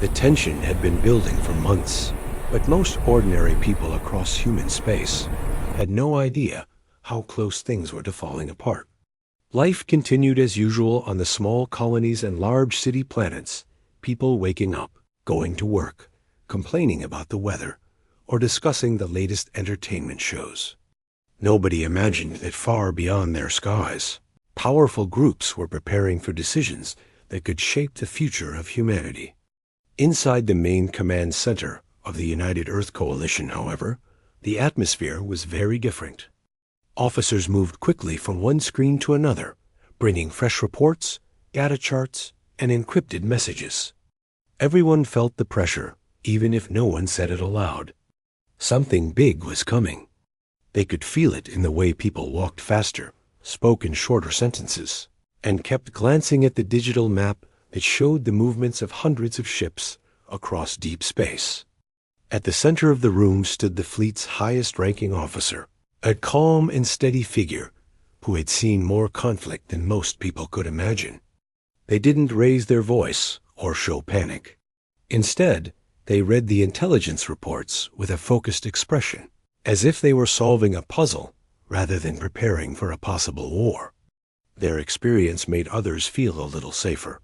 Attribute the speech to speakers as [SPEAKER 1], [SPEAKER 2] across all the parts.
[SPEAKER 1] The tension had been building for months, but most ordinary people across human space had no idea how close things were to falling apart. Life continued as usual on the small colonies and large city planets, people waking up, going to work, complaining about the weather, or discussing the latest entertainment shows. Nobody imagined that far beyond their skies, powerful groups were preparing for decisions that could shape the future of humanity. Inside the main command center of the United Earth Coalition, however, the atmosphere was very different. Officers moved quickly from one screen to another, bringing fresh reports, data charts, and encrypted messages. Everyone felt the pressure, even if no one said it aloud. Something big was coming. They could feel it in the way people walked faster, spoke in shorter sentences, and kept glancing at the digital map that showed the movements of hundreds of ships across deep space. At the center of the room stood the fleet's highest-ranking officer, a calm and steady figure who had seen more conflict than most people could imagine. They didn't raise their voice or show panic. Instead, they read the intelligence reports with a focused expression, as if they were solving a puzzle rather than preparing for a possible war. Their experience made others feel a little safer,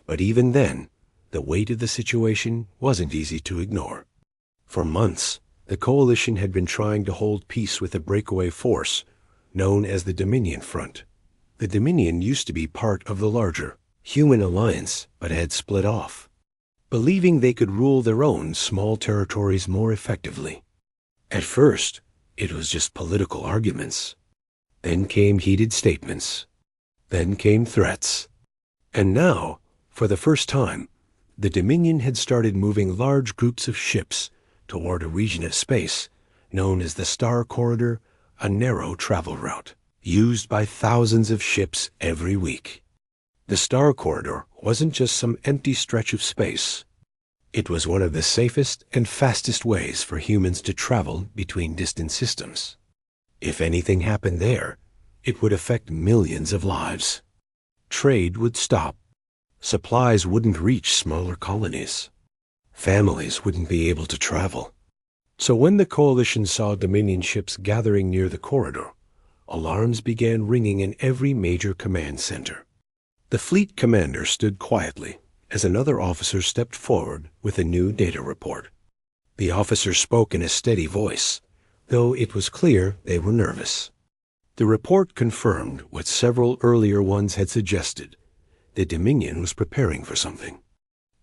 [SPEAKER 1] but even then, the weight of the situation wasn't easy to ignore. For months, the Coalition had been trying to hold peace with a breakaway force known as the Dominion Front. The Dominion used to be part of the larger human alliance, but had split off, believing they could rule their own small territories more effectively. At first, it was just political arguments. Then came heated statements. Then came threats. And now, for the first time, the Dominion had started moving large groups of ships toward a region of space known as the Star Corridor, a narrow travel route used by thousands of ships every week. The Star Corridor wasn't just some empty stretch of space. It was one of the safest and fastest ways for humans to travel between distant systems. If anything happened there, it would affect millions of lives. Trade would stop. Supplies wouldn't reach smaller colonies. Families wouldn't be able to travel. So when the Coalition saw Dominion ships gathering near the corridor, alarms began ringing in every major command center. The fleet commander stood quietly as another officer stepped forward with a new data report. The officer spoke in a steady voice, though it was clear they were nervous. The report confirmed what several earlier ones had suggested. The Dominion was preparing for something.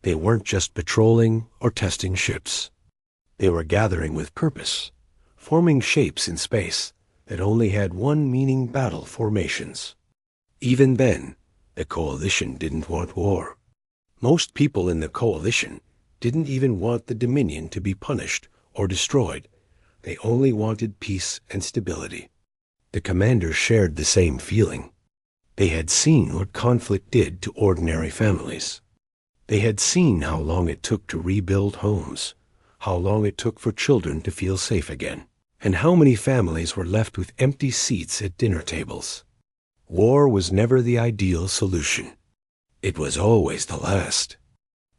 [SPEAKER 1] They weren't just patrolling or testing ships. They were gathering with purpose, forming shapes in space that only had one meaning: battle formations. Even then, the Coalition didn't want war. Most people in the Coalition didn't even want the Dominion to be punished or destroyed. They only wanted peace and stability. The commanders shared the same feeling. They had seen what conflict did to ordinary families. They had seen how long it took to rebuild homes, how long it took for children to feel safe again, and how many families were left with empty seats at dinner tables. War was never the ideal solution. It was always the last.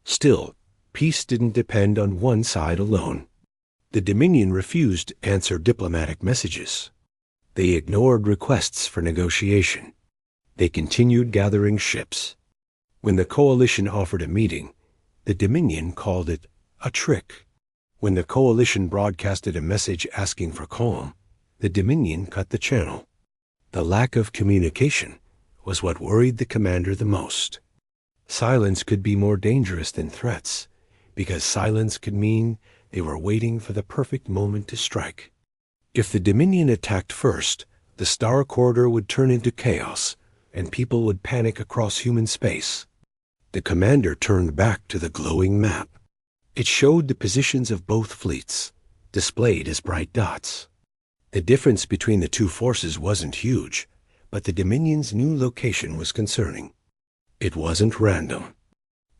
[SPEAKER 1] Still, peace didn't depend on one side alone. The Dominion refused to answer diplomatic messages. They ignored requests for negotiation. They continued gathering ships. When the Coalition offered a meeting, the Dominion called it a trick. When the Coalition broadcasted a message asking for calm, the Dominion cut the channel. The lack of communication was what worried the commander the most. Silence could be more dangerous than threats, because silence could mean they were waiting for the perfect moment to strike. If the Dominion attacked first, the Star Corridor would turn into chaos, and people would panic across human space. The commander turned back to the glowing map. It showed the positions of both fleets, displayed as bright dots. The difference between the two forces wasn't huge, but the Dominion's new location was concerning. It wasn't random.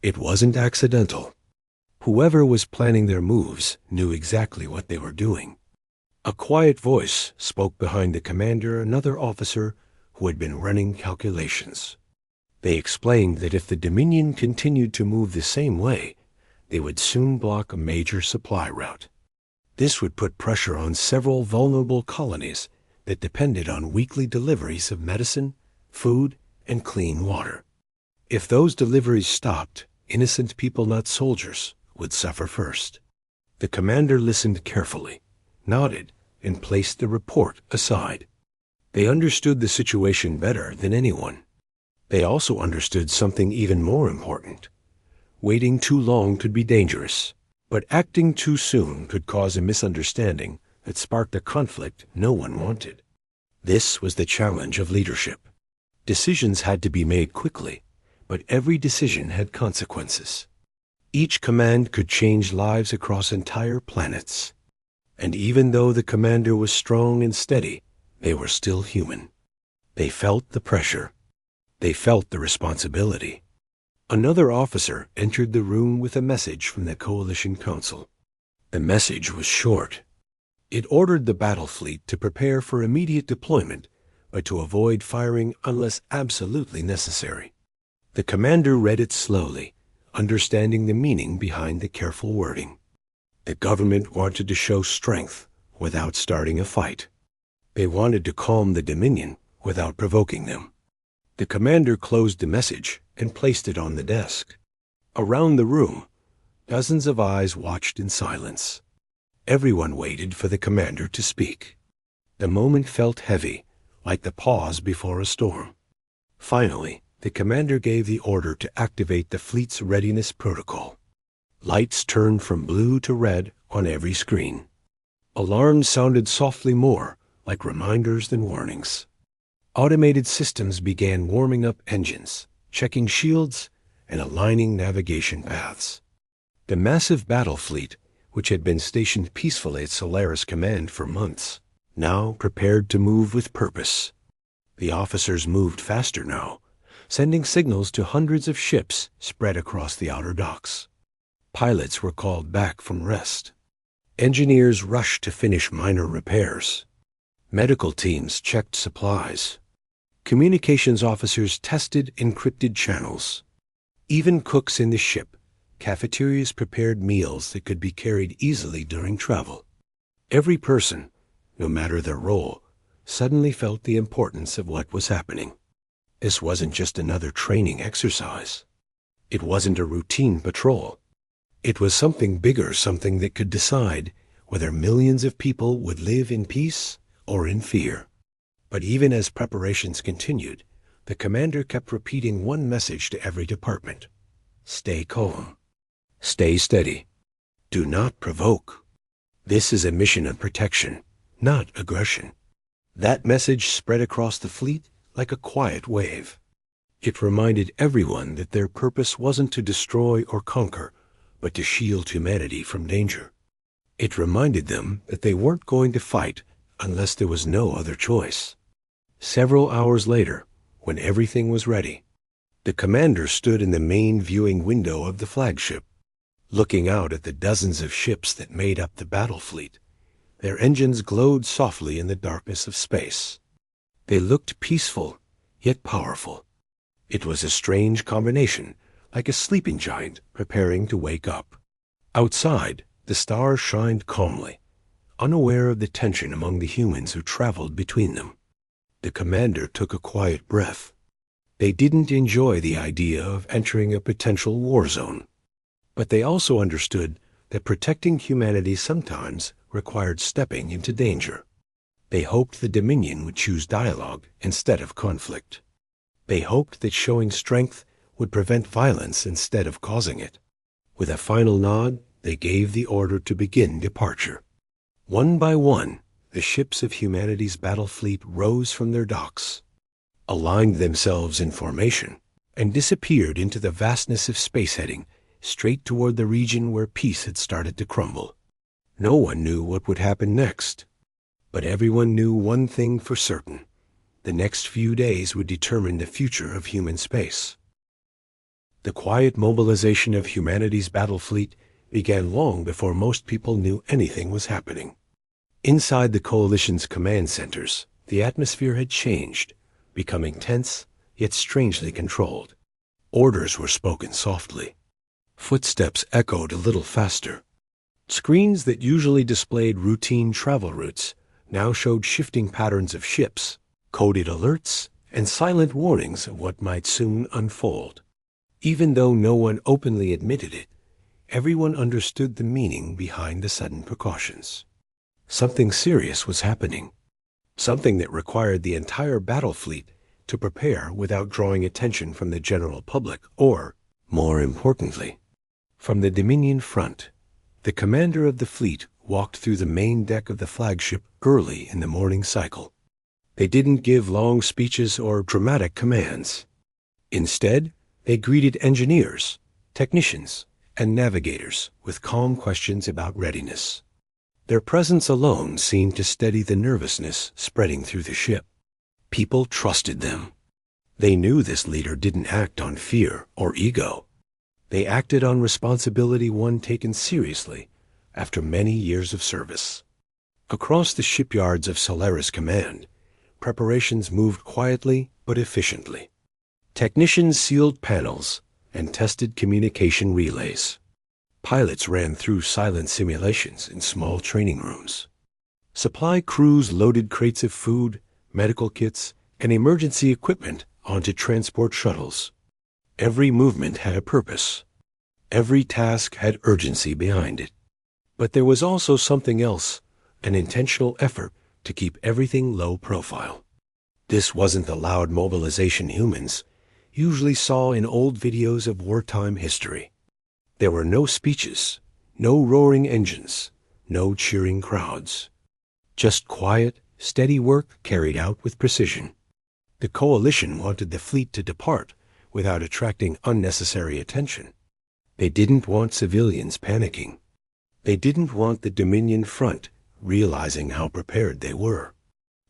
[SPEAKER 1] It wasn't accidental. Whoever was planning their moves knew exactly what they were doing. A quiet voice spoke behind the commander, another officer who had been running calculations. They explained that if the Dominion continued to move the same way, they would soon block a major supply route. This would put pressure on several vulnerable colonies that depended on weekly deliveries of medicine, food, and clean water. If those deliveries stopped, innocent people, not soldiers, would suffer first. The commander listened carefully, nodded, and placed the report aside. They understood the situation better than anyone. They also understood something even more important. Waiting too long could be dangerous, but acting too soon could cause a misunderstanding that sparked a conflict no one wanted. This was the challenge of leadership. Decisions had to be made quickly, but every decision had consequences. Each command could change lives across entire planets. And even though the commander was strong and steady, they were still human. They felt the pressure. They felt the responsibility. Another officer entered the room with a message from the Coalition Council. The message was short. It ordered the battle fleet to prepare for immediate deployment, but to avoid firing unless absolutely necessary. The commander read it slowly, understanding the meaning behind the careful wording. The government wanted to show strength without starting a fight. They wanted to calm the Dominion without provoking them. The commander closed the message and placed it on the desk. Around the room, dozens of eyes watched in silence. Everyone waited for the commander to speak. The moment felt heavy, like the pause before a storm. Finally, the commander gave the order to activate the fleet's readiness protocol. Lights turned from blue to red on every screen. Alarms sounded softly, more like reminders than warnings. Automated systems began warming up engines, checking shields, and aligning navigation paths. The massive battle fleet, which had been stationed peacefully at Solaris Command for months, now prepared to move with purpose. The officers moved faster now, sending signals to hundreds of ships spread across the outer docks. Pilots were called back from rest. Engineers rushed to finish minor repairs. Medical teams checked supplies. Communications officers tested encrypted channels. Even cooks in the ship, cafeterias prepared meals that could be carried easily during travel. Every person, no matter their role, suddenly felt the importance of what was happening. This wasn't just another training exercise. It wasn't a routine patrol. It was something bigger, something that could decide whether millions of people would live in peace or in fear. But even as preparations continued, the commander kept repeating one message to every department. Stay calm. Stay steady. Do not provoke. This is a mission of protection, not aggression. That message spread across the fleet like a quiet wave. It reminded everyone that their purpose wasn't to destroy or conquer, but to shield humanity from danger. It reminded them that they weren't going to fight unless there was no other choice. Several hours later, when everything was ready, the commander stood in the main viewing window of the flagship, looking out at the dozens of ships that made up the battle fleet. Their engines glowed softly in the darkness of space. They looked peaceful, yet powerful. It was a strange combination, like a sleeping giant preparing to wake up. Outside, the stars shined calmly, unaware of the tension among the humans who traveled between them. The commander took a quiet breath. They didn't enjoy the idea of entering a potential war zone, but they also understood that protecting humanity sometimes required stepping into danger. They hoped the Dominion would choose dialogue instead of conflict. They hoped that showing strength would prevent violence instead of causing it. With a final nod, they gave the order to begin departure. One by one, the ships of humanity's battle fleet rose from their docks, aligned themselves in formation, and disappeared into the vastness of space, heading straight toward the region where peace had started to crumble. No one knew what would happen next, but everyone knew one thing for certain. The next few days would determine the future of human space. The quiet mobilization of humanity's battle fleet began long before most people knew anything was happening. Inside the Coalition's command centers, the atmosphere had changed, becoming tense, yet strangely controlled. Orders were spoken softly. Footsteps echoed a little faster. Screens that usually displayed routine travel routes now showed shifting patterns of ships, coded alerts, and silent warnings of what might soon unfold. Even though no one openly admitted it, everyone understood the meaning behind the sudden precautions. Something serious was happening. Something that required the entire battle fleet to prepare without drawing attention from the general public or, more importantly, from the Dominion front. The commander of the fleet walked through the main deck of the flagship early in the morning cycle. They didn't give long speeches or dramatic commands. Instead, they greeted engineers, technicians, and navigators with calm questions about readiness. Their presence alone seemed to steady the nervousness spreading through the ship. People trusted them. They knew this leader didn't act on fear or ego. They acted on responsibility, one taken seriously after many years of service. Across the shipyards of Solaris Command, preparations moved quietly but efficiently. Technicians sealed panels and tested communication relays. Pilots ran through silent simulations in small training rooms. Supply crews loaded crates of food, medical kits, and emergency equipment onto transport shuttles. Every movement had a purpose. Every task had urgency behind it. But there was also something else, an intentional effort to keep everything low profile. This wasn't the loud mobilization humans usually saw in old videos of wartime history. There were no speeches, no roaring engines, no cheering crowds. Just quiet, steady work carried out with precision. The coalition wanted the fleet to depart without attracting unnecessary attention. They didn't want civilians panicking. They didn't want the Dominion front realizing how prepared they were.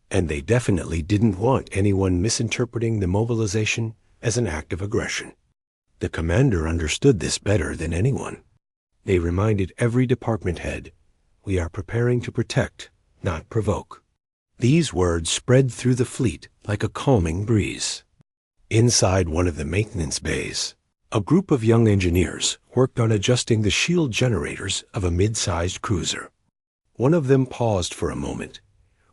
[SPEAKER 1] And they definitely didn't want anyone misinterpreting the mobilization as an act of aggression. The commander understood this better than anyone. They reminded every department head, "We are preparing to protect, not provoke." These words spread through the fleet like a calming breeze. Inside one of the maintenance bays, a group of young engineers worked on adjusting the shield generators of a mid-sized cruiser. One of them paused for a moment,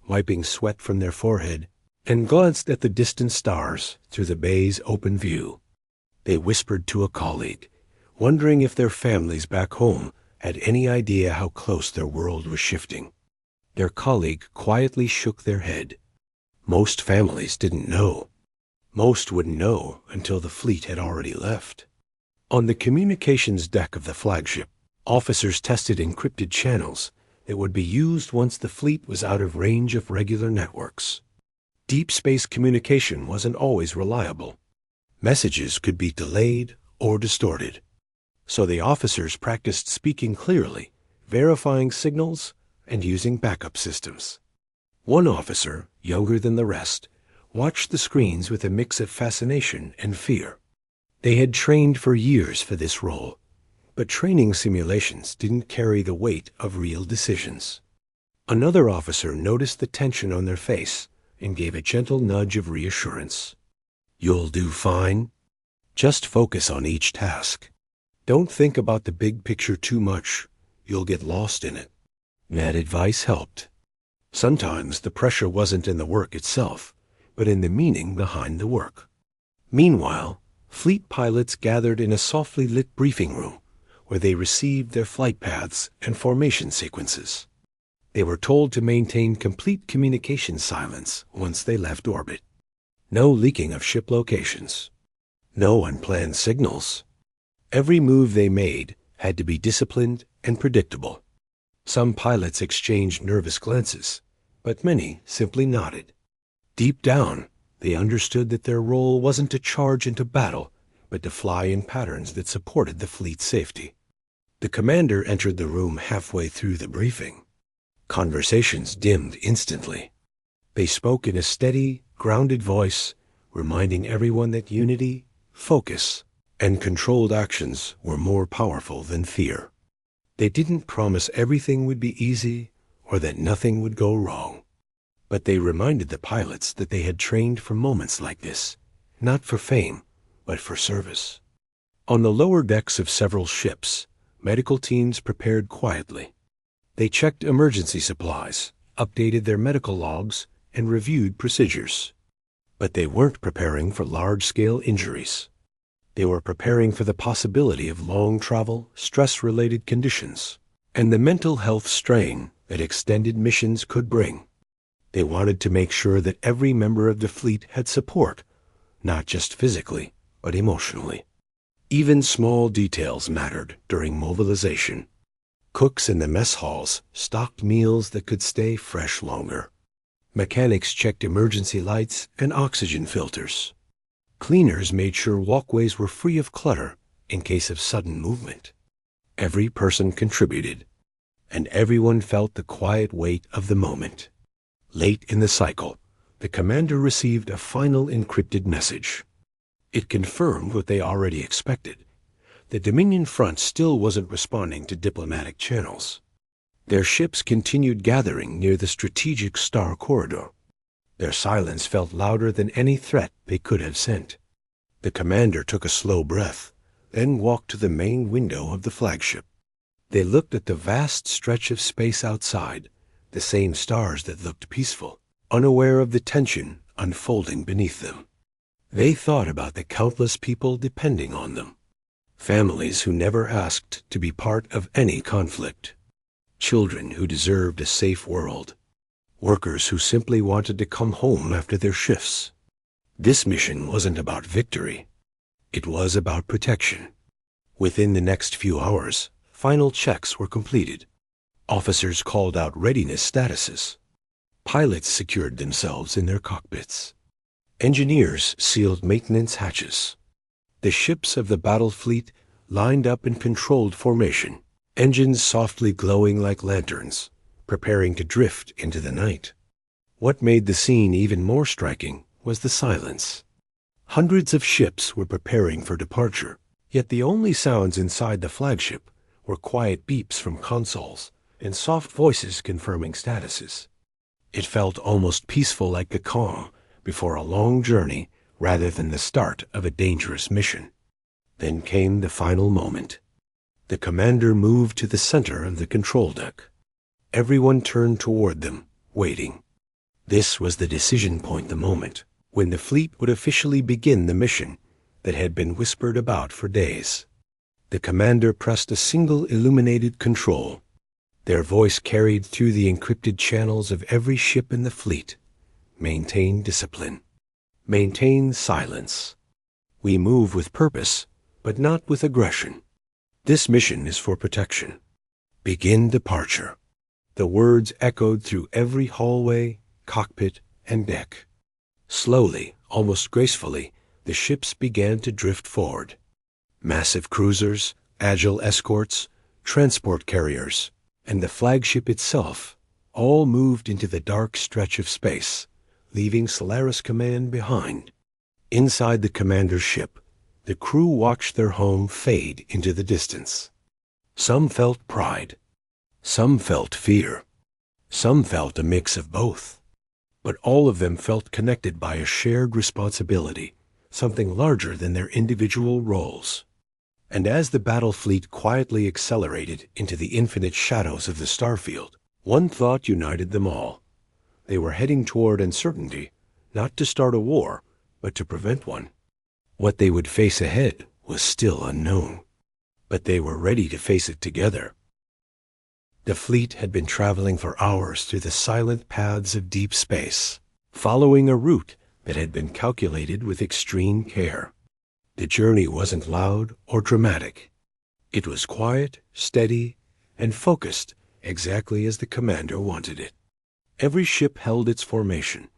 [SPEAKER 1] wiping sweat from their forehead, and glanced at the distant stars through the bay's open view. They whispered to a colleague, wondering if their families back home had any idea how close their world was shifting. Their colleague quietly shook their head. Most families didn't know. Most wouldn't know until the fleet had already left. On the communications deck of the flagship, officers tested encrypted channels that would be used once the fleet was out of range of regular networks. Deep space communication wasn't always reliable. Messages could be delayed or distorted. So the officers practiced speaking clearly, verifying signals, and using backup systems. One officer, younger than the rest, watched the screens with a mix of fascination and fear. They had trained for years for this role, but training simulations didn't carry the weight of real decisions. Another officer noticed the tension on their face and gave a gentle nudge of reassurance. "You'll do fine. Just focus on each task. Don't think about the big picture too much. You'll get lost in it." That advice helped. Sometimes the pressure wasn't in the work itself, but in the meaning behind the work. Meanwhile, fleet pilots gathered in a softly lit briefing room where they received their flight paths and formation sequences. They were told to maintain complete communication silence once they left orbit. No leaking of ship locations. No unplanned signals. Every move they made had to be disciplined and predictable. Some pilots exchanged nervous glances, but many simply nodded. Deep down, they understood that their role wasn't to charge into battle, but to fly in patterns that supported the fleet's safety. The commander entered the room halfway through the briefing. Conversations dimmed instantly. They spoke in a steady, grounded voice, reminding everyone that unity, focus, and controlled actions were more powerful than fear. They didn't promise everything would be easy or that nothing would go wrong. But they reminded the pilots that they had trained for moments like this, not for fame, but for service. On the lower decks of several ships, medical teams prepared quietly. They checked emergency supplies, updated their medical logs, and reviewed procedures. But they weren't preparing for large-scale injuries. They were preparing for the possibility of long travel, stress-related conditions, and the mental health strain that extended missions could bring. They wanted to make sure that every member of the fleet had support, not just physically, but emotionally. Even small details mattered during mobilization. Cooks in the mess halls stocked meals that could stay fresh longer. Mechanics checked emergency lights and oxygen filters. Cleaners made sure walkways were free of clutter in case of sudden movement. Every person contributed, and everyone felt the quiet weight of the moment. Late in the cycle, the commander received a final encrypted message. It confirmed what they already expected. The Dominion front still wasn't responding to diplomatic channels. Their ships continued gathering near the strategic Star Corridor. Their silence felt louder than any threat they could have sent. The commander took a slow breath, then walked to the main window of the flagship. They looked at the vast stretch of space outside, the same stars that looked peaceful, unaware of the tension unfolding beneath them. They thought about the countless people depending on them. Families who never asked to be part of any conflict. Children who deserved a safe world. Workers who simply wanted to come home after their shifts. This mission wasn't about victory. It was about protection. Within the next few hours, final checks were completed. Officers called out readiness statuses. Pilots secured themselves in their cockpits. Engineers sealed maintenance hatches. The ships of the battle fleet lined up in controlled formation, engines softly glowing like lanterns, preparing to drift into the night. What made the scene even more striking was the silence. Hundreds of ships were preparing for departure, yet the only sounds inside the flagship were quiet beeps from consoles and soft voices confirming statuses. It felt almost peaceful, like the calm before a long journey rather than the start of a dangerous mission. Then came the final moment. The commander moved to the center of the control deck. Everyone turned toward them, waiting. This was the decision point, the moment when the fleet would officially begin the mission that had been whispered about for days. The commander pressed a single illuminated control. Their voice carried through the encrypted channels of every ship in the fleet. Maintain discipline. Maintain silence. We move with purpose, but not with aggression. This mission is for protection. Begin departure. The words echoed through every hallway, cockpit, and deck. Slowly, almost gracefully, the ships began to drift forward. Massive cruisers, agile escorts, transport carriers, and the flagship itself all moved into the dark stretch of space, leaving Solaris Command behind. Inside the commander's ship, the crew watched their home fade into the distance. Some felt pride. Some felt fear. Some felt a mix of both. But all of them felt connected by a shared responsibility, something larger than their individual roles. And as the battle fleet quietly accelerated into the infinite shadows of the starfield, one thought united them all. They were heading toward uncertainty, not to start a war, but to prevent one. What they would face ahead was still unknown, but they were ready to face it together. The fleet had been traveling for hours through the silent paths of deep space, following a route that had been calculated with extreme care. The journey wasn't loud or dramatic. It was quiet, steady, and focused exactly as the commander wanted it. Every ship held its formation.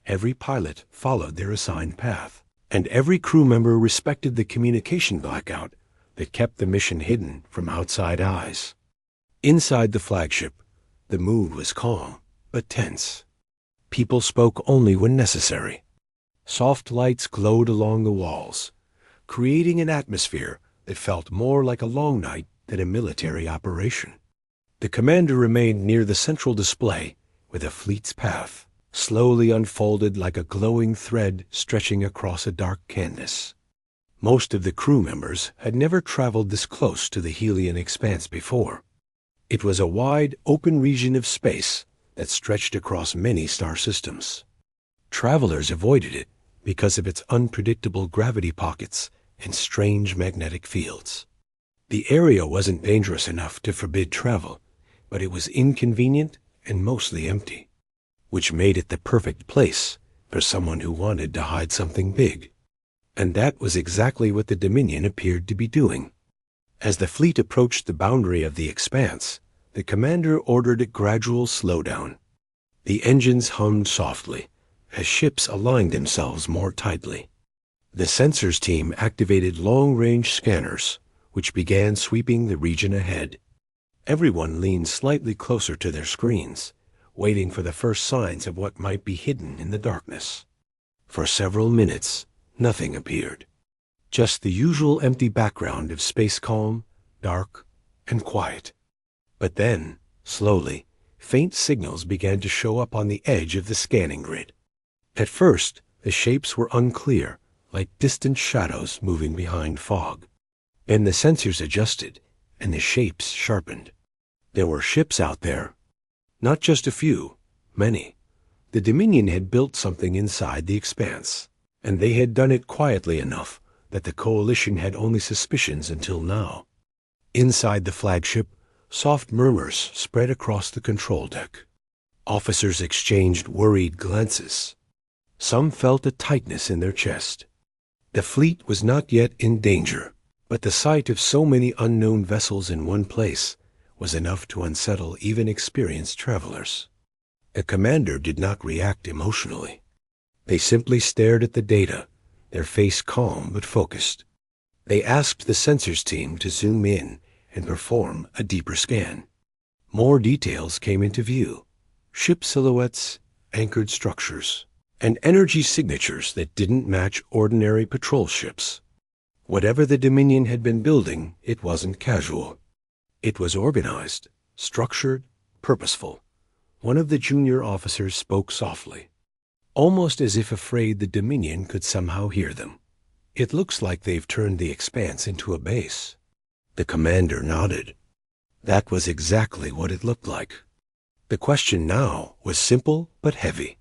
[SPEAKER 1] Every pilot followed their assigned path. And every crew member respected the communication blackout that kept the mission hidden from outside eyes. Inside the flagship, the mood was calm, but tense. People spoke only when necessary. Soft lights glowed along the walls, creating an atmosphere that felt more like a long night than a military operation. The commander remained near the central display where the fleet's path slowly unfolded like a glowing thread stretching across a dark canvas. Most of the crew members had never traveled this close to the Helian expanse before. It was a wide, open region of space that stretched across many star systems. Travelers avoided it because of its unpredictable gravity pockets and strange magnetic fields. The area wasn't dangerous enough to forbid travel, but it was inconvenient and mostly empty, which made it the perfect place for someone who wanted to hide something big. And that was exactly what the Dominion appeared to be doing. As the fleet approached the boundary of the expanse, the commander ordered a gradual slowdown. The engines hummed softly as ships aligned themselves more tightly. The sensors team activated long-range scanners, which began sweeping the region ahead. Everyone leaned slightly closer to their screens, waiting for the first signs of what might be hidden in the darkness. For several minutes, nothing appeared. Just the usual empty background of space calm, dark, and quiet. But then, slowly, faint signals began to show up on the edge of the scanning grid. At first, the shapes were unclear, like distant shadows moving behind fog. Then the sensors adjusted, and the shapes sharpened. There were ships out there. Not just a few, many. The Dominion had built something inside the expanse, and they had done it quietly enough that the Coalition had only suspicions until now. Inside the flagship, soft murmurs spread across the control deck. Officers exchanged worried glances. Some felt a tightness in their chest. The fleet was not yet in danger, but the sight of so many unknown vessels in one place was enough to unsettle even experienced travelers. The commander did not react emotionally. They simply stared at the data, their face calm but focused. They asked the sensors team to zoom in and perform a deeper scan. More details came into view: ship silhouettes, anchored structures, and energy signatures that didn't match ordinary patrol ships. Whatever the Dominion had been building, it wasn't casual. It was organized, structured, purposeful. One of the junior officers spoke softly, almost as if afraid the Dominion could somehow hear them. "It looks like they've turned the expanse into a base." The commander nodded. That was exactly what it looked like. The question now was simple but heavy.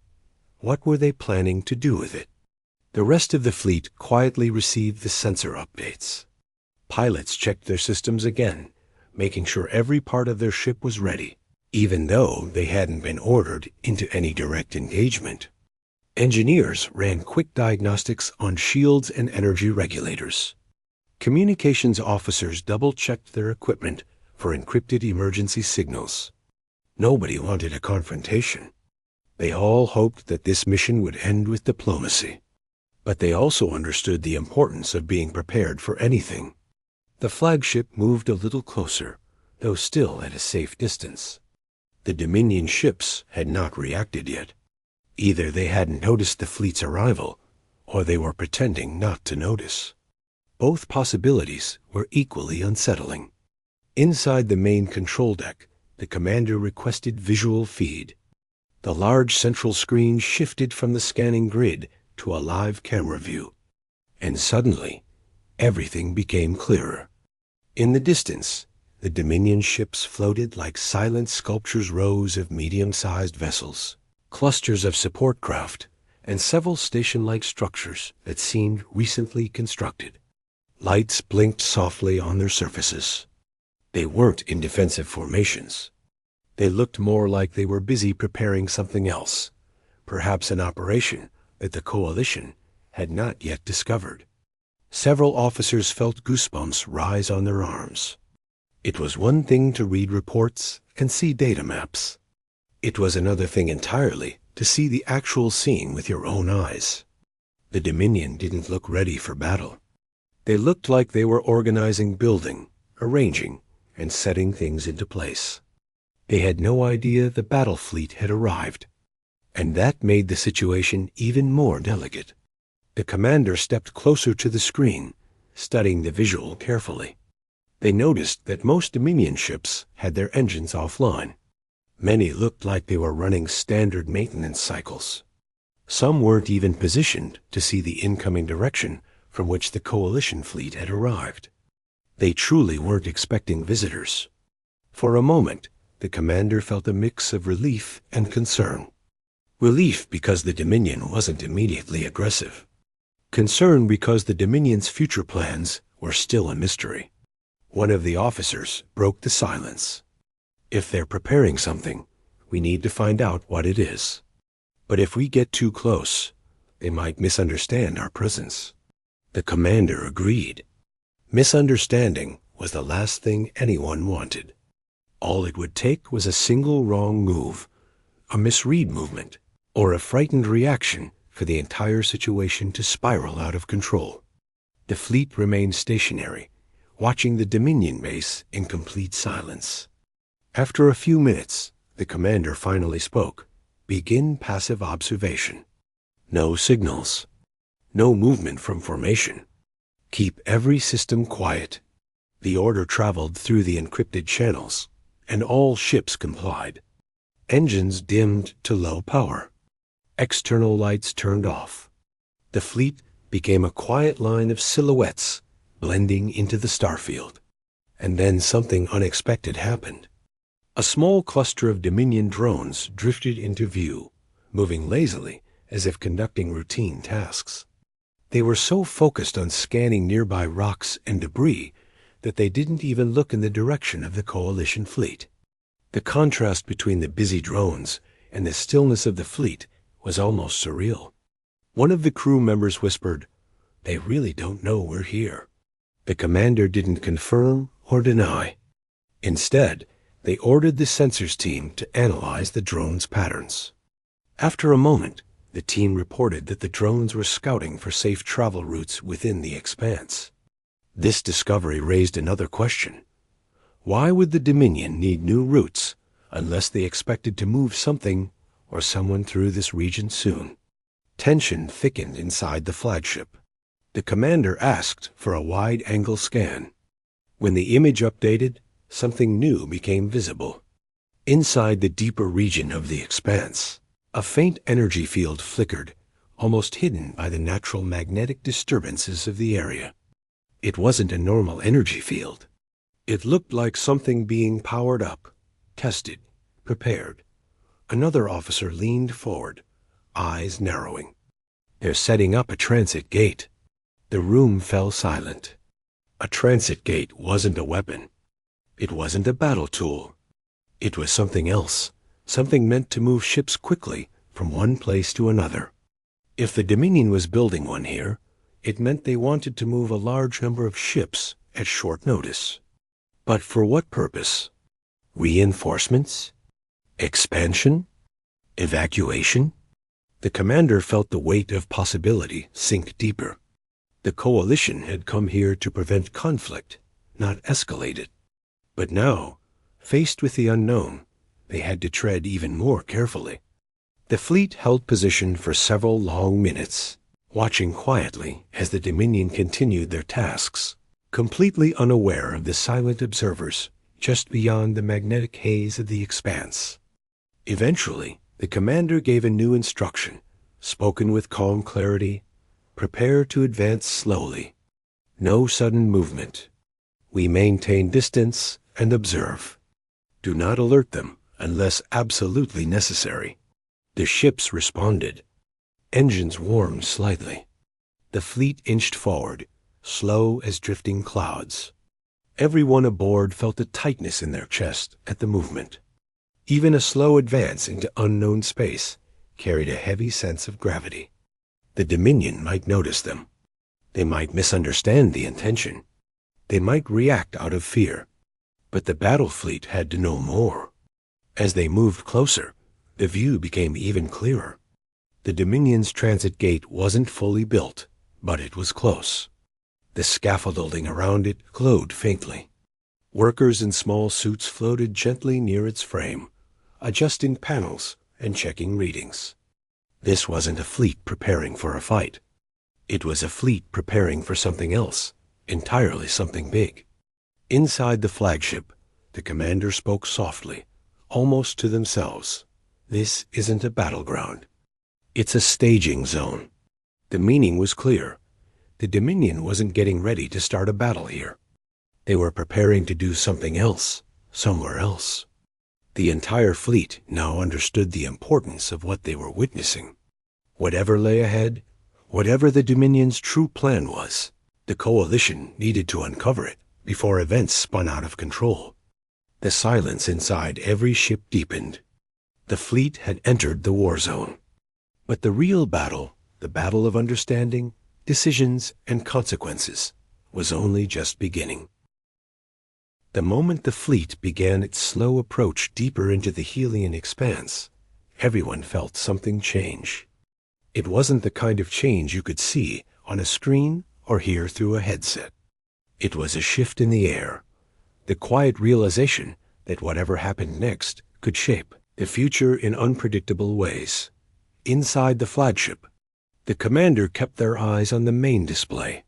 [SPEAKER 1] What were they planning to do with it? The rest of the fleet quietly received the sensor updates. Pilots checked their systems again, making sure every part of their ship was ready, even though they hadn't been ordered into any direct engagement. Engineers ran quick diagnostics on shields and energy regulators. Communications officers double-checked their equipment for encrypted emergency signals. Nobody wanted a confrontation. They all hoped that this mission would end with diplomacy. But they also understood the importance of being prepared for anything. The flagship moved a little closer, though still at a safe distance. The Dominion ships had not reacted yet. Either they hadn't noticed the fleet's arrival, or they were pretending not to notice. Both possibilities were equally unsettling. Inside the main control deck, the commander requested visual feed. The large central screen shifted from the scanning grid to a live camera view, and suddenly, everything became clearer. In the distance, the Dominion ships floated like silent sculptures, rows of medium-sized vessels, clusters of support craft, and several station-like structures that seemed recently constructed. Lights blinked softly on their surfaces. They weren't in defensive formations. They looked more like they were busy preparing something else, perhaps an operation that the Coalition had not yet discovered. Several officers felt goosebumps rise on their arms. It was one thing to read reports and see data maps. It was another thing entirely to see the actual scene with your own eyes. The Dominion didn't look ready for battle. They looked like they were organizing, building, arranging, and setting things into place. They had no idea the battle fleet had arrived, and that made the situation even more delicate. The commander stepped closer to the screen, studying the visual carefully. They noticed that most Dominion ships had their engines offline. Many looked like they were running standard maintenance cycles. Some weren't even positioned to see the incoming direction from which the coalition fleet had arrived. They truly weren't expecting visitors. For a moment, the commander felt a mix of relief and concern. Relief because the Dominion wasn't immediately aggressive. Concern because the Dominion's future plans were still a mystery. One of the officers broke the silence. If they're preparing something, we need to find out what it is. But if we get too close, they might misunderstand our presence. The commander agreed. Misunderstanding was the last thing anyone wanted. All it would take was a single wrong move, a misread movement, or a frightened reaction for the entire situation to spiral out of control. The fleet remained stationary, watching the Dominion base in complete silence. After a few minutes, the commander finally spoke. Begin passive observation. No signals. No movement from formation. Keep every system quiet. The order traveled through the encrypted channels, and all ships complied. Engines dimmed to low power. External lights turned off. The fleet became a quiet line of silhouettes blending into the starfield. And then something unexpected happened. A small cluster of Dominion drones drifted into view, moving lazily as if conducting routine tasks. They were so focused on scanning nearby rocks and debris that they didn't even look in the direction of the coalition fleet. The contrast between the busy drones and the stillness of the fleet was almost surreal. One of the crew members whispered, "They really don't know we're here." The commander didn't confirm or deny. Instead, they ordered the sensors team to analyze the drones' patterns. After a moment, the team reported that the drones were scouting for safe travel routes within the expanse. This discovery raised another question. Why would the Dominion need new routes unless they expected to move something or someone through this region soon? Tension thickened inside the flagship. The commander asked for a wide-angle scan. When the image updated, something new became visible. Inside the deeper region of the expanse, a faint energy field flickered, almost hidden by the natural magnetic disturbances of the area. It wasn't a normal energy field. It looked like something being powered up, tested, prepared. Another officer leaned forward, eyes narrowing. "They're setting up a transit gate." The room fell silent. A transit gate wasn't a weapon. It wasn't a battle tool. It was something else, something meant to move ships quickly from one place to another. If the Dominion was building one here, it meant they wanted to move a large number of ships at short notice. But for what purpose? Reinforcements? Expansion? Evacuation? The commander felt the weight of possibility sink deeper. The coalition had come here to prevent conflict, not escalate it. But now, faced with the unknown, they had to tread even more carefully. The fleet held position for several long minutes, watching quietly as the Dominion continued their tasks, completely unaware of the silent observers just beyond the magnetic haze of the expanse. Eventually, the commander gave a new instruction, spoken with calm clarity: "Prepare to advance slowly. No sudden movement. We maintain distance and observe. Do not alert them unless absolutely necessary." The ships responded. Engines warmed slightly. The fleet inched forward, slow as drifting clouds. Everyone aboard felt a tightness in their chest at the movement. Even a slow advance into unknown space carried a heavy sense of gravity. The Dominion might notice them. They might misunderstand the intention. They might react out of fear. But the battle fleet had to know more. As they moved closer, the view became even clearer. The Dominion's transit gate wasn't fully built, but it was close. The scaffolding around it glowed faintly. Workers in small suits floated gently near its frame, adjusting panels and checking readings. This wasn't a fleet preparing for a fight. It was a fleet preparing for something else, entirely something big. Inside the flagship, the commander spoke softly, almost to themselves. "This isn't a battleground. It's a staging zone." The meaning was clear. The Dominion wasn't getting ready to start a battle here. They were preparing to do something else, somewhere else. The entire fleet now understood the importance of what they were witnessing. Whatever lay ahead, whatever the Dominion's true plan was, the Coalition needed to uncover it before events spun out of control. The silence inside every ship deepened. The fleet had entered the war zone. But the real battle, the battle of understanding, decisions, and consequences, was only just beginning. The moment the fleet began its slow approach deeper into the Helian expanse, everyone felt something change. It wasn't the kind of change you could see on a screen or hear through a headset. It was a shift in the air, the quiet realization that whatever happened next could shape the future in unpredictable ways. Inside the flagship, the commander kept their eyes on the main display,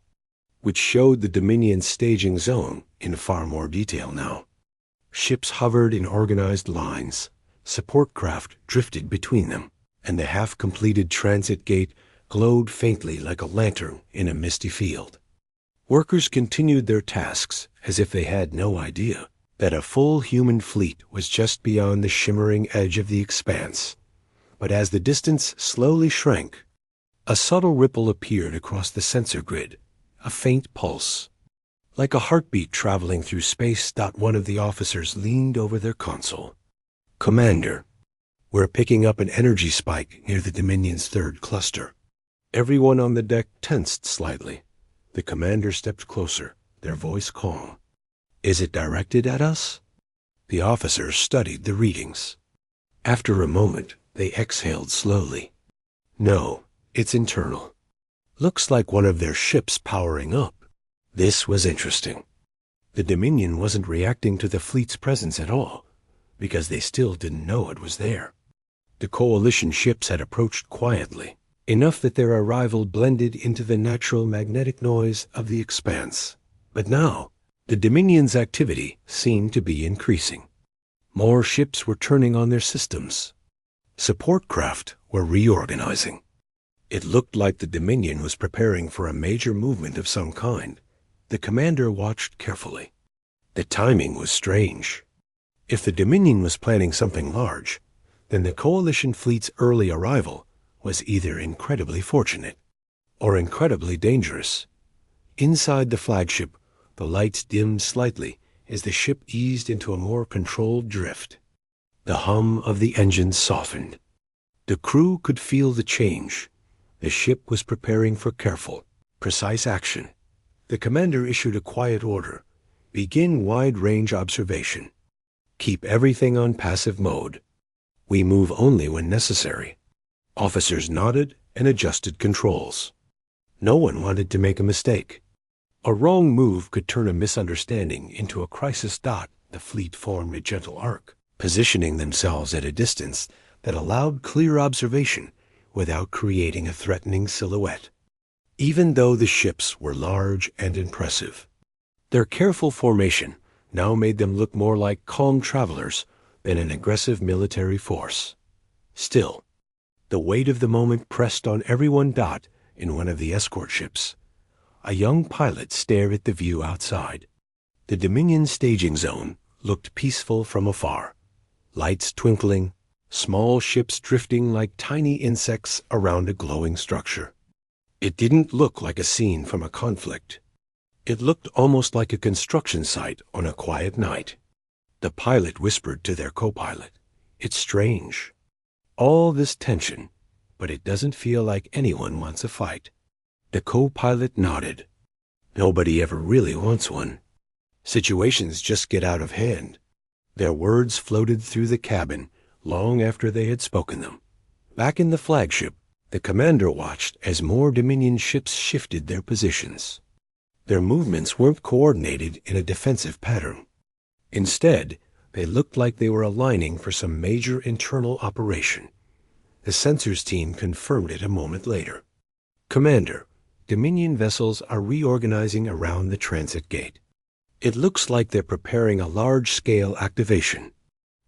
[SPEAKER 1] which showed the Dominion's staging zone in far more detail now. Ships hovered in organized lines, support craft drifted between them, and the half-completed transit gate glowed faintly like a lantern in a misty field. Workers continued their tasks as if they had no idea that a full human fleet was just beyond the shimmering edge of the expanse. But as the distance slowly shrank, a subtle ripple appeared across the sensor grid, a faint pulse. Like a heartbeat traveling through space. One of the officers leaned over their console. "Commander, we're picking up an energy spike near the Dominion's third cluster." Everyone on the deck tensed slightly. The commander stepped closer, their voice calm. "Is it directed at us?" The officers studied the readings. After a moment, they exhaled slowly. "No, it's internal. Looks like one of their ships powering up." This was interesting. The Dominion wasn't reacting to the fleet's presence at all, because they still didn't know it was there. The Coalition ships had approached quietly, enough that their arrival blended into the natural magnetic noise of the expanse. But now, the Dominion's activity seemed to be increasing. More ships were turning on their systems. Support craft were reorganizing. It looked like the Dominion was preparing for a major movement of some kind. The commander watched carefully. The timing was strange. If the Dominion was planning something large, then the Coalition fleet's early arrival was either incredibly fortunate or incredibly dangerous. Inside the flagship, the lights dimmed slightly as the ship eased into a more controlled drift. The hum of the engines softened. The crew could feel the change. The ship was preparing for careful, precise action. The commander issued a quiet order. "Begin wide-range observation. Keep everything on passive mode. We move only when necessary." Officers nodded and adjusted controls. No one wanted to make a mistake. A wrong move could turn a misunderstanding into a crisis. The fleet formed a gentle arc, positioning themselves at a distance that allowed clear observation without creating a threatening silhouette. Even though the ships were large and impressive, their careful formation now made them look more like calm travelers than an aggressive military force. Still, the weight of the moment pressed on everyone. In one of the escort ships, a young pilot stared at the view outside. The Dominion staging zone looked peaceful from afar. Lights twinkling, small ships drifting like tiny insects around a glowing structure. It didn't look like a scene from a conflict. It looked almost like a construction site on a quiet night. The pilot whispered to their co-pilot, "It's strange. All this tension, but it doesn't feel like anyone wants a fight." The co-pilot nodded. "Nobody ever really wants one. Situations just get out of hand." Their words floated through the cabin long after they had spoken them. Back in the flagship, the commander watched as more Dominion ships shifted their positions. Their movements weren't coordinated in a defensive pattern. Instead, they looked like they were aligning for some major internal operation. The sensors team confirmed it a moment later. "Commander, Dominion vessels are reorganizing around the transit gate. It looks like they're preparing a large-scale activation."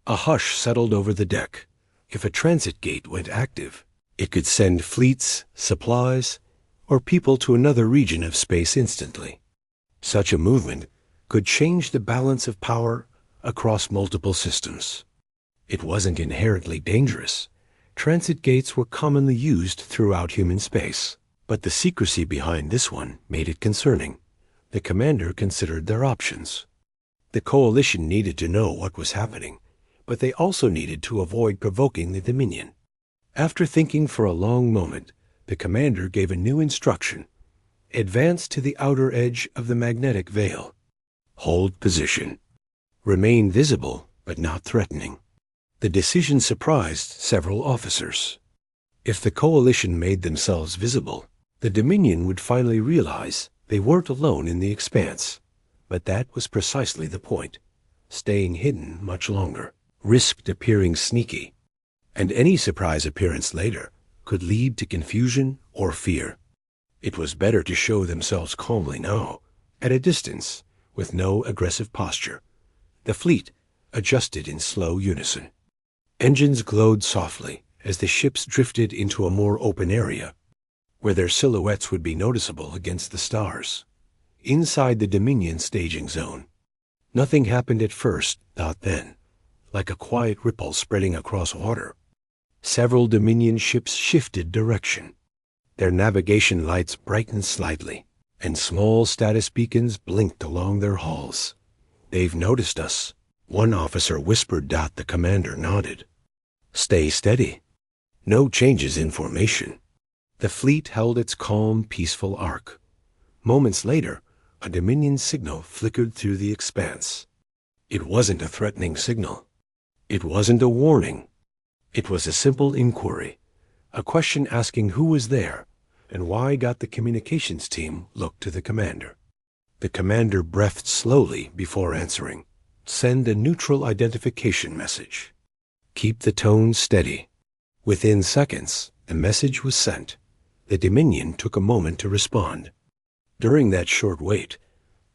[SPEAKER 1] A hush settled over the deck. If a transit gate went active, it could send fleets, supplies, or people to another region of space instantly. Such a movement could change the balance of power across multiple systems. It wasn't inherently dangerous. Transit gates were commonly used throughout human space, but the secrecy behind this one made it concerning. The commander considered their options. The coalition needed to know what was happening, but they also needed to avoid provoking the Dominion. After thinking for a long moment, the commander gave a new instruction. Advance to the outer edge of the magnetic veil. Hold position. Remain visible, but not threatening. The decision surprised several officers. If the coalition made themselves visible, the Dominion would finally realize they weren't alone in the expanse. But that was precisely the point. Staying hidden much longer risked appearing sneaky, and any surprise appearance later could lead to confusion or fear. It was better to show themselves calmly now, at a distance, with no aggressive posture. The fleet adjusted in slow unison. Engines glowed softly as the ships drifted into a more open area, where their silhouettes would be noticeable against the stars. Inside the Dominion staging zone, nothing happened at first, not then, like a quiet ripple spreading across water. Several Dominion ships shifted direction. Their navigation lights brightened slightly, and small status beacons blinked along their hulls. "They've noticed us," one officer whispered. The commander nodded. "Stay steady. No changes in formation." The fleet held its calm, peaceful arc. Moments later, a Dominion signal flickered through the expanse. It wasn't a threatening signal. It wasn't a warning. It was a simple inquiry, a question asking who was there and why. The communications team looked to the commander. The commander breathed slowly before answering. "Send a neutral identification message. Keep the tone steady." Within seconds, the message was sent. The Dominion took a moment to respond. During that short wait,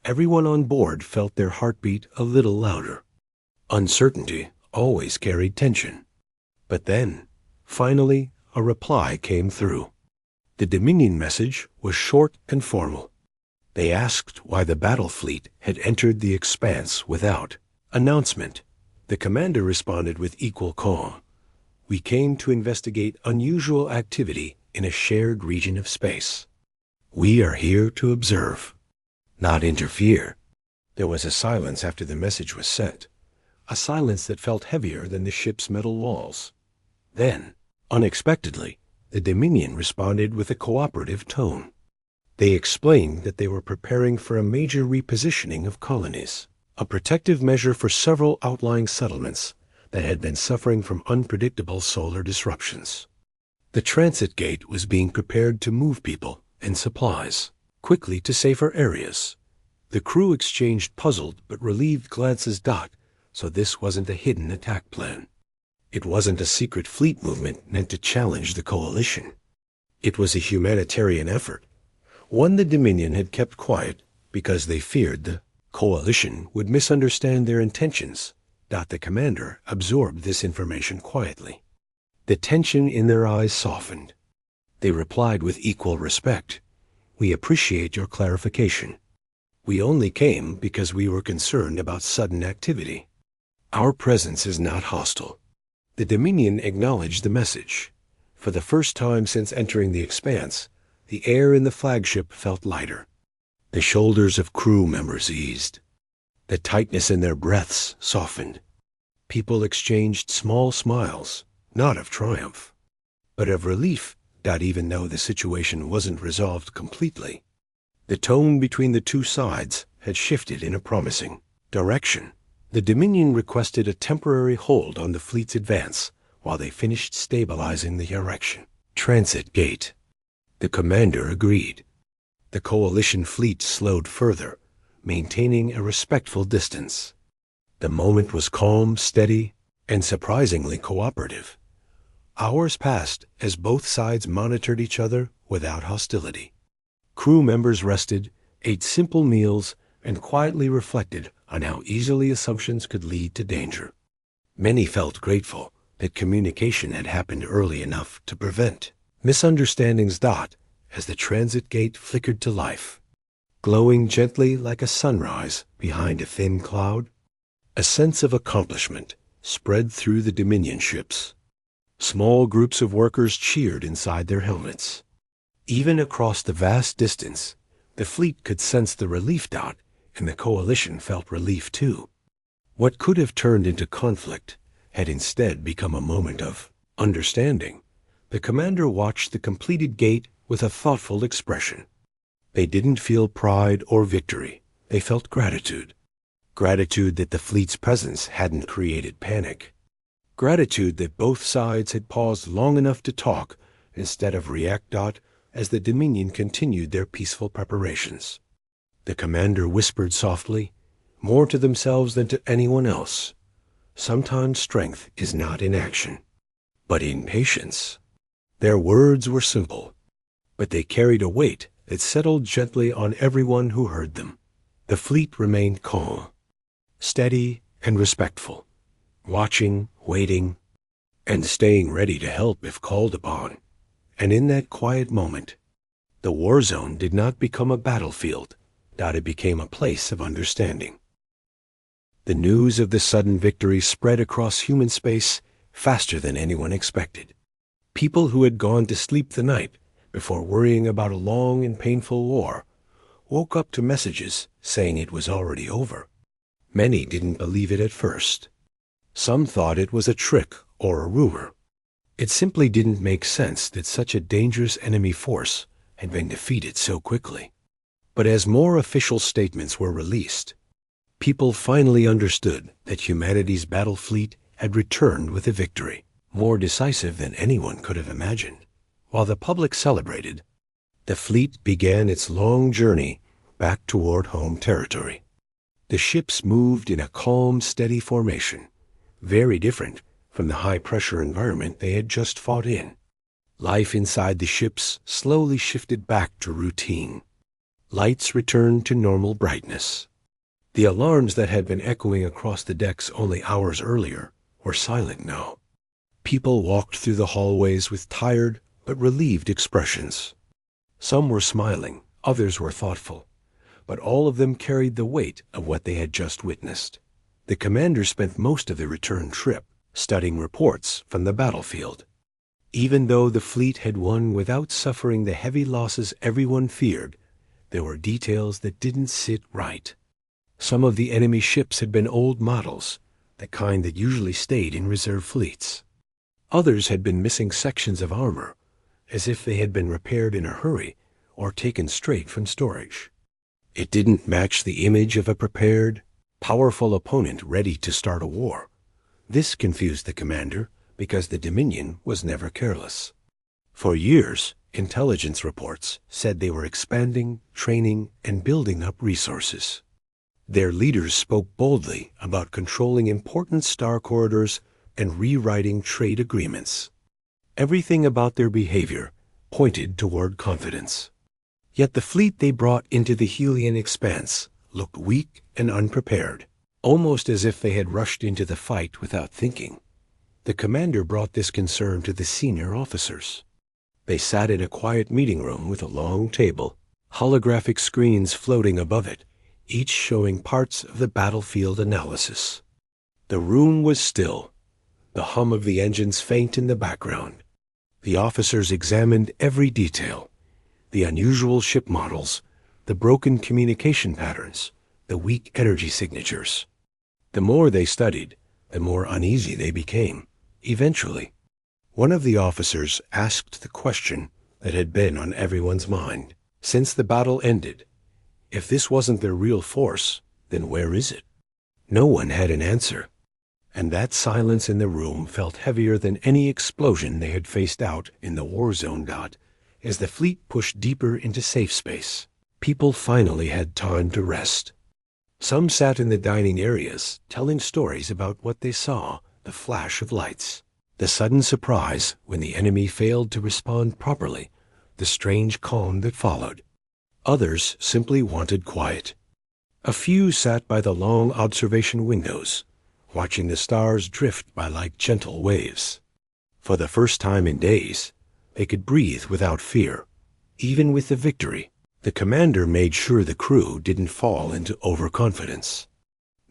[SPEAKER 1] everyone on board felt their heartbeat a little louder. Uncertainty always carried tension. But then, finally, a reply came through. The Dominion message was short and formal. They asked why the battle fleet had entered the expanse without announcement. The commander responded with equal calm. "We came to investigate unusual activity in a shared region of space. We are here to observe, not interfere." There was a silence after the message was sent, a silence that felt heavier than the ship's metal walls. Then, unexpectedly, the Dominion responded with a cooperative tone. They explained that they were preparing for a major repositioning of colonies, a protective measure for several outlying settlements that had been suffering from unpredictable solar disruptions. The transit gate was being prepared to move people and supplies quickly to safer areas. The crew exchanged puzzled but relieved glances. So this wasn't a hidden attack plan. It wasn't a secret fleet movement meant to challenge the coalition. It was a humanitarian effort, one the Dominion had kept quiet because they feared the coalition would misunderstand their intentions. The commander absorbed this information quietly. The tension in their eyes softened. They replied with equal respect. "We appreciate your clarification. We only came because we were concerned about sudden activity. Our presence is not hostile." The Dominion acknowledged the message. For the first time since entering the expanse, the air in the flagship felt lighter. The shoulders of crew members eased. The tightness in their breaths softened. People exchanged small smiles, not of triumph, but of relief. Even though the situation wasn't resolved completely, the tone between the two sides had shifted in a promising direction. The Dominion requested a temporary hold on the fleet's advance while they finished stabilizing the erection transit gate. The commander agreed. The coalition fleet slowed further, maintaining a respectful distance. The moment was calm, steady, and surprisingly cooperative. Hours passed as both sides monitored each other without hostility. Crew members rested, ate simple meals, and quietly reflected on how easily assumptions could lead to danger. Many felt grateful that communication had happened early enough to prevent misunderstandings. as the transit gate flickered to life, glowing gently like a sunrise behind a thin cloud. A sense of accomplishment spread through the Dominion ships. Small groups of workers cheered inside their helmets. Even across the vast distance, the fleet could sense the relief dot, and the coalition felt relief too. What could have turned into conflict had instead become a moment of understanding. The commander watched the completed gate with a thoughtful expression. They didn't feel pride or victory. They felt gratitude. Gratitude that the fleet's presence hadn't created panic. Gratitude that both sides had paused long enough to talk instead of react. As the Dominion continued their peaceful preparations. The commander whispered softly, more to themselves than to anyone else. Sometimes strength is not in action, but in patience. Their words were simple, but they carried a weight that settled gently on everyone who heard them. The fleet remained calm, steady and respectful, watching, waiting, and staying ready to help if called upon. And in that quiet moment, the war zone did not become a battlefield, it became a place of understanding. The news of the sudden victory spread across human space faster than anyone expected. People who had gone to sleep the night before worrying about a long and painful war woke up to messages saying it was already over. Many didn't believe it at first. Some thought it was a trick or a rumor. It simply didn't make sense that such a dangerous enemy force had been defeated so quickly. But as more official statements were released, people finally understood that humanity's battle fleet had returned with a victory, more decisive than anyone could have imagined. While the public celebrated, the fleet began its long journey back toward home territory. The ships moved in a calm, steady formation, very different from the high-pressure environment they had just fought in. Life inside the ships slowly shifted back to routine. Lights returned to normal brightness. The alarms that had been echoing across the decks only hours earlier were silent now. People walked through the hallways with tired but relieved expressions. Some were smiling, others were thoughtful, but all of them carried the weight of what they had just witnessed. The commander spent most of the return trip studying reports from the battlefield. Even though the fleet had won without suffering the heavy losses everyone feared, there were details that didn't sit right. Some of the enemy ships had been old models, the kind that usually stayed in reserve fleets. Others had been missing sections of armor, as if they had been repaired in a hurry or taken straight from storage. It didn't match the image of a prepared, powerful opponent ready to start a war. This confused the commander because the Dominion was never careless. For years, intelligence reports said they were expanding, training, and building up resources. Their leaders spoke boldly about controlling important star corridors and rewriting trade agreements. Everything about their behavior pointed toward confidence. Yet the fleet they brought into the Helian expanse looked weak and unprepared, almost as if they had rushed into the fight without thinking. The commander brought this concern to the senior officers. They sat in a quiet meeting room with a long table, holographic screens floating above it, each showing parts of the battlefield analysis. The room was still, the hum of the engines faint in the background. The officers examined every detail, the unusual ship models, the broken communication patterns, the weak energy signatures. The more they studied, the more uneasy they became. Eventually, one of the officers asked the question that had been on everyone's mind. Since the battle ended, if this wasn't their real force, then where is it? No one had an answer, and that silence in the room felt heavier than any explosion they had faced out in the war zone. As the fleet pushed deeper into safe space, people finally had time to rest. Some sat in the dining areas, telling stories about what they saw, the flash of lights, the sudden surprise when the enemy failed to respond properly, the strange calm that followed. Others simply wanted quiet. A few sat by the long observation windows, watching the stars drift by like gentle waves. For the first time in days, they could breathe without fear, Even with the victory, the commander made sure the crew didn't fall into overconfidence.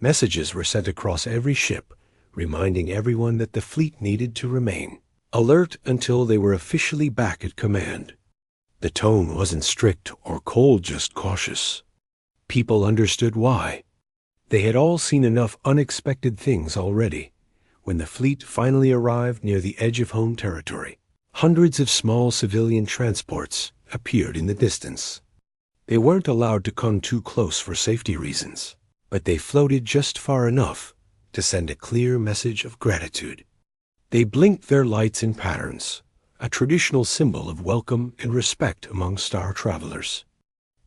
[SPEAKER 1] Messages were sent across every ship, reminding everyone that the fleet needed to remain alert until they were officially back at command. The tone wasn't strict or cold, just cautious. People understood why. They had all seen enough unexpected things already. When the fleet finally arrived near the edge of home territory, hundreds of small civilian transports appeared in the distance. They weren't allowed to come too close for safety reasons, but they floated just far enough to send a clear message of gratitude. They blinked their lights in patterns, a traditional symbol of welcome and respect among star travelers.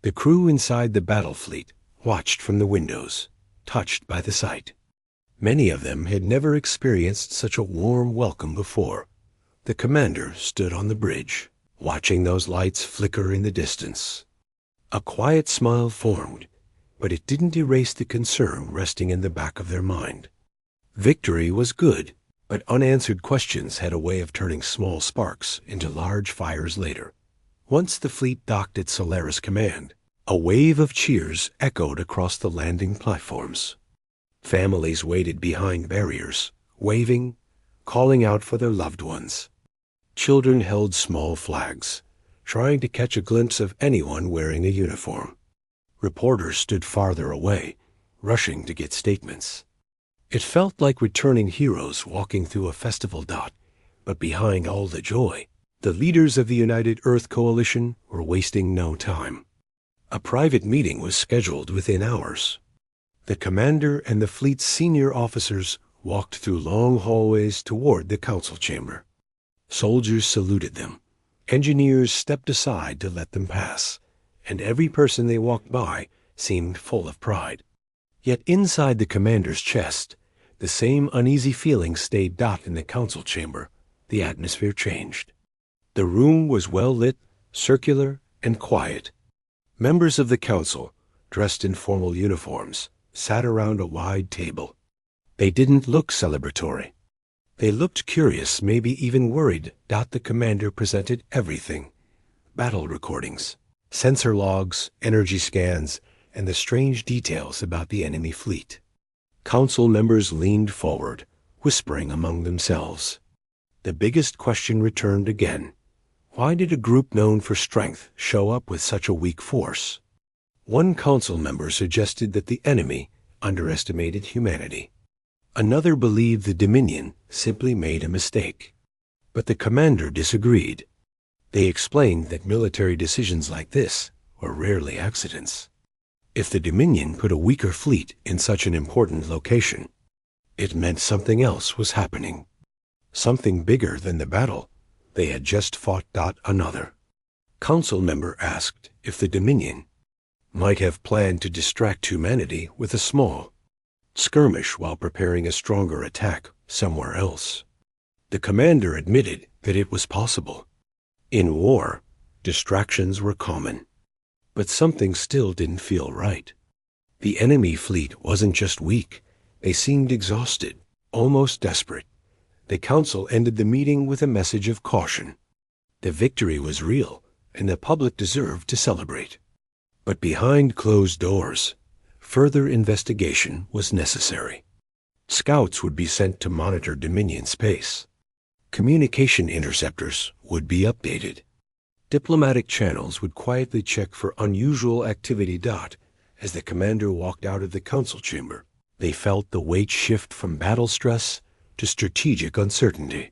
[SPEAKER 1] The crew inside the battle fleet watched from the windows, touched by the sight. Many of them had never experienced such a warm welcome before. The commander stood on the bridge, watching those lights flicker in the distance. A quiet smile formed, but it didn't erase the concern resting in the back of their mind. Victory was good, but unanswered questions had a way of turning small sparks into large fires later. Once the fleet docked at Solaris Command, a wave of cheers echoed across the landing platforms. Families waited behind barriers, waving, calling out for their loved ones. Children held small flags, trying to catch a glimpse of anyone wearing a uniform. Reporters stood farther away, rushing to get statements. It felt like returning heroes walking through a festival. But behind all the joy, the leaders of the United Earth Coalition were wasting no time. A private meeting was scheduled within hours. The commander and the fleet's senior officers walked through long hallways toward the council chamber. Soldiers saluted them. Engineers stepped aside to let them pass, and every person they walked by seemed full of pride. Yet inside the commander's chest, the same uneasy feeling stayed. In the council chamber, the atmosphere changed. The room was well lit, circular, and quiet. Members of the council, dressed in formal uniforms, sat around a wide table. They didn't look celebratory. They looked curious, maybe even worried. The commander presented everything: battle recordings, sensor logs, energy scans, and the strange details about the enemy fleet. Council members leaned forward, whispering among themselves. The biggest question returned again. Why did a group known for strength show up with such a weak force? One council member suggested that the enemy underestimated humanity. Another believed the Dominion simply made a mistake. But the commander disagreed. They explained that military decisions like this were rarely accidents. If the Dominion put a weaker fleet in such an important location, it meant something else was happening. Something bigger than the battle they had just fought. Another council member asked if the Dominion might have planned to distract humanity with a small skirmish while preparing a stronger attack somewhere else. The commander admitted that it was possible. In war, distractions were common. But something still didn't feel right. The enemy fleet wasn't just weak. They seemed exhausted, almost desperate. The council ended the meeting with a message of caution. The victory was real, and the public deserved to celebrate. But behind closed doors, further investigation was necessary. Scouts would be sent to monitor Dominion space. Communication interceptors would be updated. Diplomatic channels would quietly check for unusual activity. As the commander walked out of the council chamber, they felt the weight shift from battle stress to strategic uncertainty.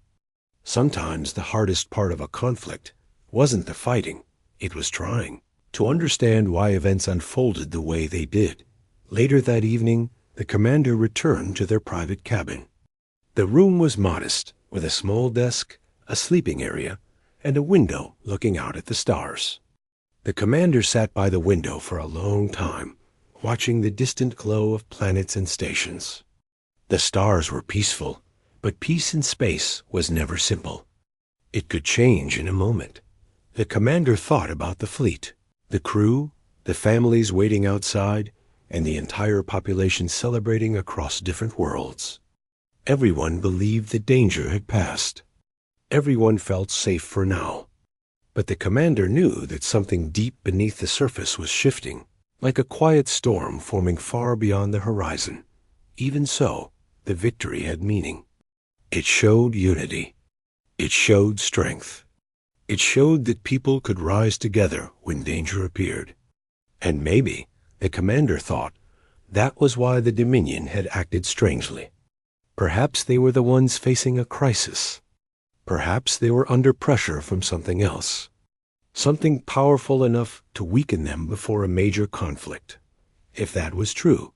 [SPEAKER 1] Sometimes the hardest part of a conflict wasn't the fighting, it was trying to understand why events unfolded the way they did. Later that evening, the commander returned to their private cabin. The room was modest, with a small desk, a sleeping area, and a window looking out at the stars. The commander sat by the window for a long time, watching the distant glow of planets and stations. The stars were peaceful, but peace in space was never simple. It could change in a moment. The commander thought about the fleet, the crew, the families waiting outside, and the entire population celebrating across different worlds. Everyone believed the danger had passed. Everyone felt safe for now. But the commander knew that something deep beneath the surface was shifting, like a quiet storm forming far beyond the horizon. Even so, the victory had meaning. It showed unity. It showed strength. It showed that people could rise together when danger appeared. And maybe, the commander thought, that was why the Dominion had acted strangely. Perhaps they were the ones facing a crisis. Perhaps they were under pressure from something else. Something powerful enough to weaken them before a major conflict. If that was true,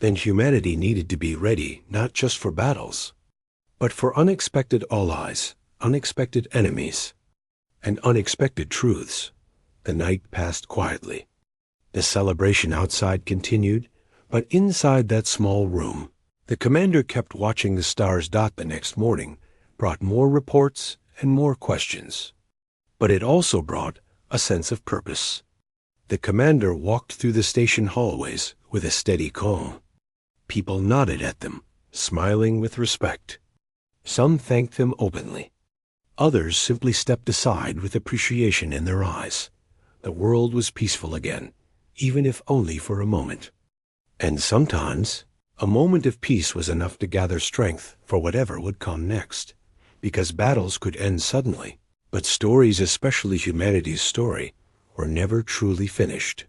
[SPEAKER 1] then humanity needed to be ready not just for battles, but for unexpected allies, unexpected enemies, and unexpected truths. The night passed quietly. The celebration outside continued, but inside that small room, the commander kept watching the stars dot the next morning, brought more reports and more questions. But it also brought a sense of purpose. The commander walked through the station hallways with a steady calm. People nodded at them, smiling with respect. Some thanked them openly. Others simply stepped aside with appreciation in their eyes. The world was peaceful again, even if only for a moment. And sometimes, a moment of peace was enough to gather strength for whatever would come next, because battles could end suddenly, but stories, especially humanity's story, were never truly finished.